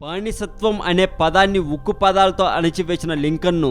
బానిసత్వం అనే పదాన్ని ఉక్కు పదాలతో అణిచివేసిన లింకన్ను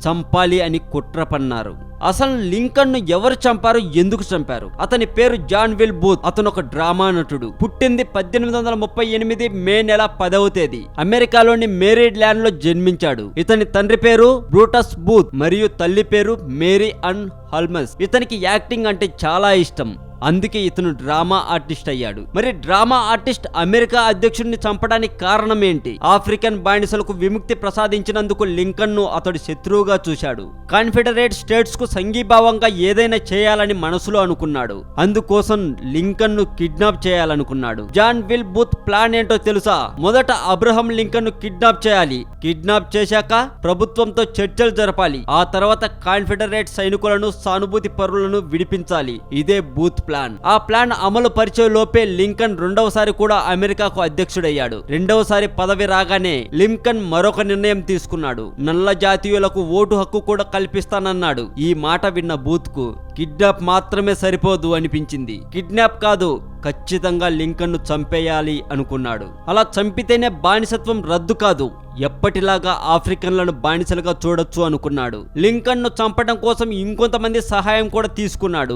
చంపాలి అని కుట్ర పన్నారు. అసలు లింకన్ను ఎవరు చంపారు, ఎందుకు చంపారు? అతని పేరు జాన్ విల్ బూత్. అతను ఒక డ్రామా నటుడు. పుట్టింది 1838 మే నెల 10వ తేదీ అమెరికాలోని మేరీడ్ ల్యాండ్ లో జన్మించాడు. ఇతని తండ్రి పేరు బ్రూటస్ బూత్ మరియు తల్లి పేరు మేరీ అన్ హల్మస్. ఇతనికి యాక్టింగ్ అంటే చాలా ఇష్టం, అందుకే ఇతను డ్రామా ఆర్టిస్ట్ అయ్యాడు. మరి డ్రామా ఆర్టిస్ట్ అమెరికా అధ్యక్షుడిని చంపడానికి కారణం ఏంటి? ఆఫ్రికన్ బానిసలకు విముక్తి ప్రసాదించినందుకు లింకన్ ను అతడు శత్రువుగా చూశాడు. కాన్ఫెడరేట్ స్టేట్స్ కు సంఘీభావంగా ఏదైనా చేయాలని మనసులో అనుకున్నాడు. అందుకోసం లింకన్ ను కిడ్నాప్ చేయాలనుకున్నాడు. జాన్ విల్ బూత్ ప్లాన్ ఏంటో తెలుసా? మొదట అబ్రహం లింకన్ ను కిడ్నాప్ చేయాలి. కిడ్నాప్ చేశాక ప్రభుత్వంతో చర్చలు జరపాలి. ఆ తర్వాత కాన్ఫెడరేట్ సైనికులను, సానుభూతి పరులను విడిపించాలి. ఇదే బూత్ ప్లాన్. ఆ ప్లాన్ అమలు పరిచే లోపే లింకన్ రెండవసారి కూడా అమెరికాకు అధ్యక్షుడయ్యాడు. రెండవసారి పదవి రాగానే లింకన్ మరొక నిర్ణయం తీసుకున్నాడు. నల్ల జాతీయులకు ఓటు హక్కు కూడా కల్పిస్తానన్నాడు. ఈ మాట విన్న బూత్ కు కిడ్నాప్ మాత్రమే సరిపోదు అనిపించింది. కిడ్నాప్ కాదు, ఖచ్చితంగా లింకన్ ను చంపేయాలి అనుకున్నాడు. అలా చంపితేనే బానిసత్వం రద్దు కాదు, ఎప్పటిలాగా ఆఫ్రికన్లను బానిసలుగా చూడొచ్చు అనుకున్నాడు. లింకన్ ను చంపడం కోసం ఇంకొంతమంది సహాయం కూడా తీసుకున్నాడు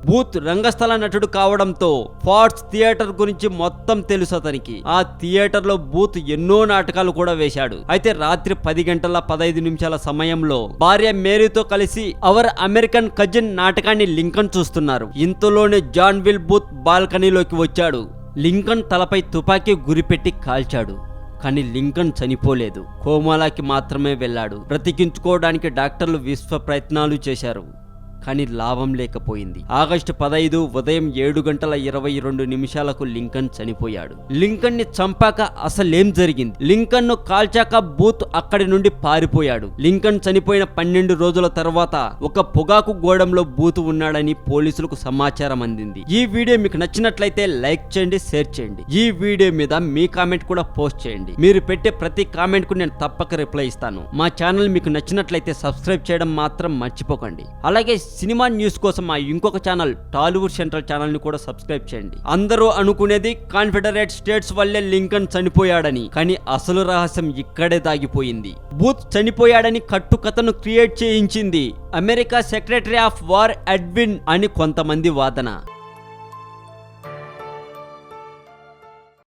బూత్ రంగస్థల నటుడు కావడంతో ఫార్ట్స్ థియేటర్ గురించి మొత్తం తెలుసు అతనికి. ఆ థియేటర్ లో బూత్ ఎన్నో నాటకాలు కూడా వేశాడు. అయితే రాత్రి 10:15 సమయంలో భార్య మేరీతో కలిసి అవర్ అమెరికన్ కజిన్ నాటకాన్ని లింకన్ చూస్తున్నారు. ఇంతలోనే జాన్ విల్ బూత్ బాల్కనీలోకి వచ్చాడు. లింకన్ తలపై తుపాకీ గురిపెట్టి కాల్చాడు. కానీ లింకన్ చనిపోలేదు, కోమాలోకి మాత్రమే వెళ్ళాడు. బ్రతికించుకోవడానికి డాక్టర్లు విశ్వ ప్రయత్నాలు చేశారు, కానీ లాభం లేకపోయింది. ఆగస్టు 15 ఉదయం 7:22 లింకన్ చనిపోయాడు. లింకన్ ని చంపాక అసలేం జరిగింది? లింకన్ ను కాల్చాక బూత్ అక్కడి నుండి పారిపోయాడు. లింకన్ చనిపోయిన 12 రోజుల తర్వాత ఒక పొగాకు గోడంలో బూత్ ఉన్నాడని పోలీసులకు సమాచారం అందింది. ఈ వీడియో మీకు నచ్చినట్లయితే లైక్ చేయండి, షేర్ చేయండి. ఈ వీడియో మీద మీ కామెంట్ కూడా పోస్ట్ చేయండి. మీరు పెట్టే ప్రతి కామెంట్ కు నేను తప్పక రిప్లై ఇస్తాను. మా ఛానల్ మీకు నచ్చినట్లయితే సబ్స్క్రైబ్ చేయడం మాత్రం మర్చిపోకండి. అలాగే సినిమా న్యూస్ కోసం మా ఇంకొక ఛానల్ టాలీవుడ్ సెంట్రల్ ఛానల్ ని కూడా సబ్స్క్రైబ్ చేయండి. అందరూ అనుకునేది కాన్ఫెడరేట్ స్టేట్స్ వల్లే లింకన్ చనిపోయాడని, కానీ అసలు రహస్యం ఇక్కడే దాగిపోయింది. బూత్ చనిపోయాడని కట్టుకథను క్రియేట్ చేయించింది America secretary of war Edwin అని కొంతమంది వాదన.